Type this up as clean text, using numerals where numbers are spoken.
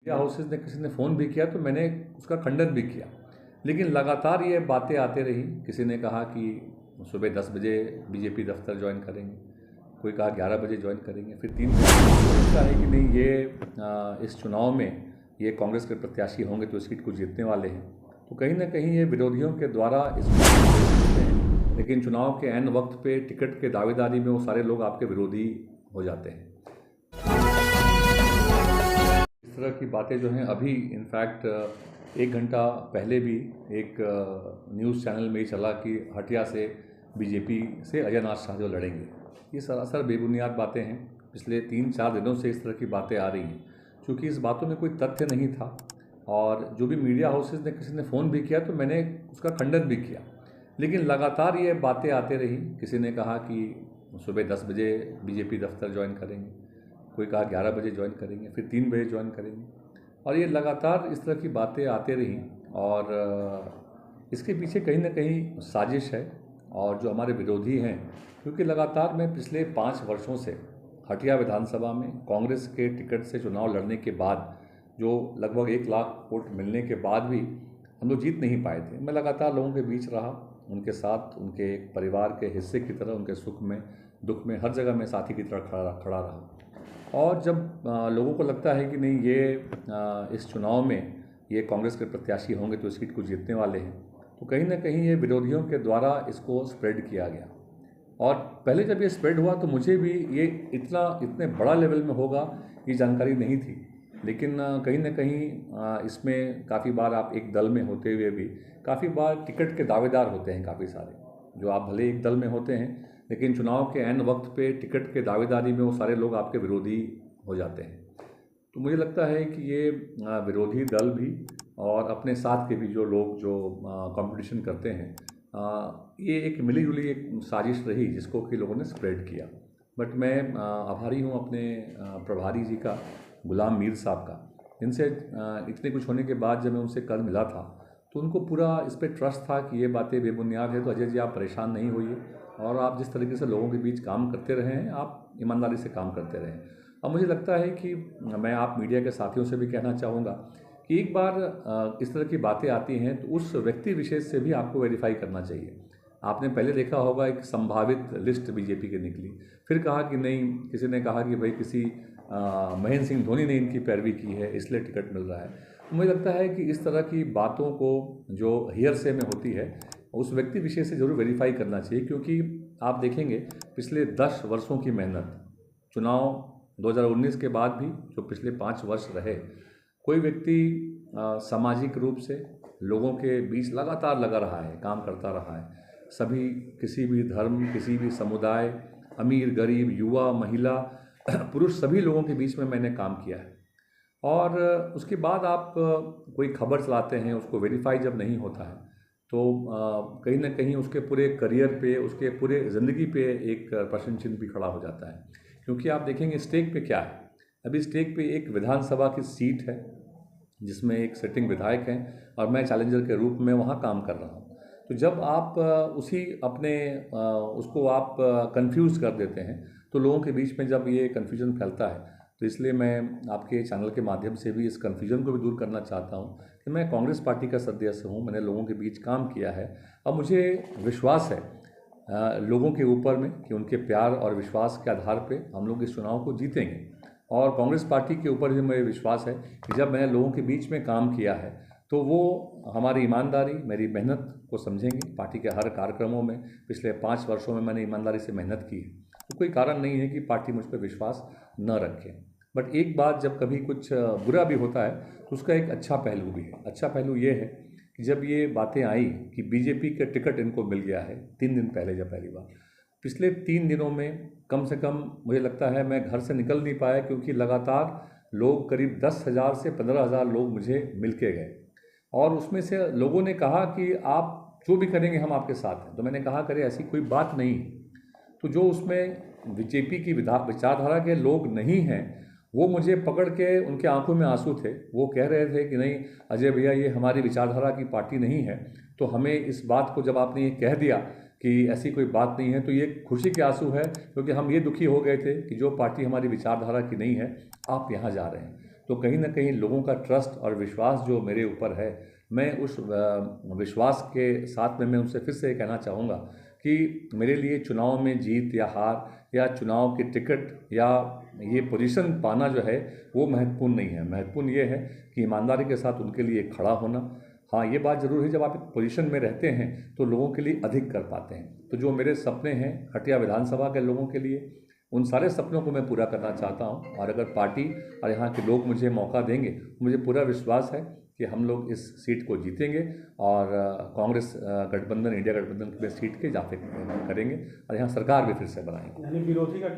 Media houses ने किसी ने फ़ोन भी किया तो मैंने उसका खंडन भी किया, लेकिन लगातार ये बातें आते रही। किसी ने कहा कि सुबह 10 बजे बीजेपी दफ्तर ज्वाइन करेंगे, कोई कहा 11 बजे ज्वाइन करेंगे, फिर 3 बजे लगता है कि नहीं ये इस चुनाव में ये कांग्रेस के प्रत्याशी होंगे तो इस सीट को जीतने वाले हैं। तो कहीं ना कहीं ये विरोधियों के द्वारा इसको होते हैं, लेकिन चुनाव के ऐन वक्त पे टिकट के दावेदारी में वो सारे लोग आपके विरोधी हो जाते हैं। इस तरह की बातें जो हैं अभी इनफैक्ट 1 घंटा पहले भी एक न्यूज़ चैनल में ही चला कि हटिया से बीजेपी से अजयनाथ शाह जो लड़ेंगे। ये सरासर बेबुनियाद बातें हैं। पिछले 3-4 दिनों से इस तरह की बातें आ रही हैं, क्योंकि इस बातों में कोई तथ्य नहीं था। और जो भी मीडिया हाउसेस ने किसी ने फ़ोन भी किया तो मैंने उसका खंडन भी किया, लेकिन लगातार ये बातें आते रही। किसी ने कहा कि सुबह 10 बजे बीजेपी दफ्तर ज्वाइन करेंगे, कोई कहा 11 बजे ज्वाइन करेंगे, फिर 3 बजे ज्वाइन करेंगे, और ये लगातार इस तरह की बातें आते रहीं। और इसके पीछे कहीं ना कहीं साजिश है और जो हमारे विरोधी हैं, क्योंकि लगातार मैं पिछले 5 वर्षों से हटिया विधानसभा में कांग्रेस के टिकट से चुनाव लड़ने के बाद जो लगभग 1 लाख वोट मिलने के बाद भी हम लोग जीत नहीं पाए थे। मैं लगातार लोगों के बीच रहा, उनके साथ, उनके एक परिवार के हिस्से की तरह, उनके सुख में दुख में हर जगह मैं साथी की तरह खड़ा रहा। और जब लोगों को लगता है कि नहीं ये इस चुनाव में ये कांग्रेस के प्रत्याशी होंगे तो इस सीट को जीतने वाले हैं, तो कहीं ना कहीं ये विरोधियों के द्वारा इसको स्प्रेड किया गया। और पहले जब ये स्प्रेड हुआ तो मुझे भी ये इतने बड़ा लेवल में होगा ये जानकारी नहीं थी, लेकिन कहीं ना कहीं इसमें काफ़ी बार आप एक दल में होते हुए भी काफ़ी बार टिकट के दावेदार होते हैं काफ़ी सारे, जो आप भले एक दल में होते हैं लेकिन चुनाव के ऐन वक्त पे टिकट के दावेदारी में वो सारे लोग आपके विरोधी हो जाते हैं। तो मुझे लगता है कि ये विरोधी दल भी और अपने साथ के भी जो लोग जो कंपटीशन करते हैं, ये एक मिली जुली एक साजिश रही जिसको कि लोगों ने स्प्रेड किया। बट मैं आभारी हूँ अपने प्रभारी जी का, गुलाम मीर साहब का, जिनसे इतने कुछ होने के बाद जब मैं उनसे कल मिला था तो उनको पूरा इस पर ट्रस्ट था कि ये बातें बेबुनियाद है। तो अजय जी आप परेशान नहीं होइए, और आप जिस तरीके से लोगों के बीच काम करते रहे हैं आप ईमानदारी से काम करते रहें। अब मुझे लगता है कि मैं आप मीडिया के साथियों से भी कहना चाहूँगा कि एक बार इस तरह की बातें आती हैं तो उस व्यक्ति विशेष से भी आपको वेरीफाई करना चाहिए। आपने पहले देखा होगा एक संभावित लिस्ट बीजेपी की निकली, फिर कहा कि नहीं, किसी ने कहा कि भाई किसी महेंद्र सिंह धोनी ने इनकी पैरवी की है इसलिए टिकट मिल रहा है। मुझे लगता है कि इस तरह की बातों को जो हियरसे में होती है उस व्यक्ति विशेष से ज़रूर वेरीफाई करना चाहिए, क्योंकि आप देखेंगे पिछले 10 वर्षों की मेहनत, चुनाव 2019 के बाद भी जो पिछले 5 वर्ष रहे, कोई व्यक्ति सामाजिक रूप से लोगों के बीच लगातार लगा रहा है, काम करता रहा है। सभी, किसी भी धर्म, किसी भी समुदाय, अमीर गरीब, युवा महिला पुरुष, सभी लोगों के बीच में मैंने काम किया है। और उसके बाद आप कोई खबर चलाते हैं, उसको वेरीफाई जब नहीं होता है तो कहीं ना कहीं उसके पूरे करियर पे, उसके पूरे ज़िंदगी पे एक प्रश्न चिन्ह भी खड़ा हो जाता है। क्योंकि आप देखेंगे स्टेक पे क्या है, अभी स्टेक पे एक विधानसभा की सीट है जिसमें एक सिटिंग विधायक हैं और मैं चैलेंजर के रूप में वहाँ काम कर रहा हूँ। तो जब आप उसी अपने उसको आप कंफ्यूज कर देते हैं तो लोगों के बीच में जब ये कन्फ्यूजन फैलता है, तो इसलिए मैं आपके चैनल के माध्यम से भी इस कन्फ्यूजन को भी दूर करना चाहता हूँ कि मैं कांग्रेस पार्टी का सदस्य हूँ, मैंने लोगों के बीच काम किया है। अब मुझे विश्वास है लोगों के ऊपर में कि उनके प्यार और विश्वास के आधार पे हम लोग इस चुनाव को जीतेंगे। और कांग्रेस पार्टी के ऊपर भी मुझे विश्वास है कि जब मैंने लोगों के बीच में काम किया है तो वो हमारी ईमानदारी, मेरी मेहनत को समझेंगे। पार्टी के हर कार्यक्रमों में पिछले 5 वर्षों में मैंने ईमानदारी से मेहनत की है, तो कोई कारण नहीं है कि पार्टी मुझ पर विश्वास न रखे। बट एक बात, जब कभी कुछ बुरा भी होता है तो उसका एक अच्छा पहलू भी है। अच्छा पहलू ये है कि जब ये बातें आई कि बीजेपी का टिकट इनको मिल गया है 3 दिन पहले, जब पहली बार, पिछले 3 दिनों में कम से कम मुझे लगता है मैं घर से निकल नहीं पाया, क्योंकि लगातार लोग, करीब 10,000 से 15,000 लोग मुझे मिल के गए। और उसमें से लोगों ने कहा कि आप जो भी करेंगे हम आपके साथ हैं। तो मैंने कहा करे ऐसी कोई बात नहीं। तो जो उसमें बीजेपी की विचारधारा के लोग नहीं हैं वो मुझे पकड़ के, उनके आंखों में आंसू थे, वो कह रहे थे कि नहीं अजय भैया, ये हमारी विचारधारा की पार्टी नहीं है। तो हमें इस बात को, जब आपने ये कह दिया कि ऐसी कोई बात नहीं है, तो ये खुशी के आंसू है, क्योंकि हम ये दुखी हो गए थे कि जो पार्टी हमारी विचारधारा की नहीं है आप यहाँ जा रहे हैं। तो कहीं ना कहीं लोगों का ट्रस्ट और विश्वास जो मेरे ऊपर है, मैं उस विश्वास के साथ में मैं उनसे फिर से कहना चाहूँगा कि मेरे लिए चुनाव में जीत या हार या चुनाव की टिकट या ये पोजीशन पाना जो है वो महत्वपूर्ण नहीं है। महत्वपूर्ण ये है कि ईमानदारी के साथ उनके लिए खड़ा होना। हाँ, ये बात ज़रूर है, जब आप एक पोजीशन में रहते हैं तो लोगों के लिए अधिक कर पाते हैं। तो जो मेरे सपने हैं हटिया विधानसभा के लोगों के लिए, उन सारे सपनों को मैं पूरा करना चाहता हूँ। और अगर पार्टी और यहाँ के लोग मुझे मौका देंगे, मुझे पूरा विश्वास है कि हम लोग इस सीट को जीतेंगे और कांग्रेस गठबंधन, इंडिया गठबंधन में सीट के इजाफे करेंगे और यहाँ सरकार भी फिर से बनाएंगे। यानी विरोधी का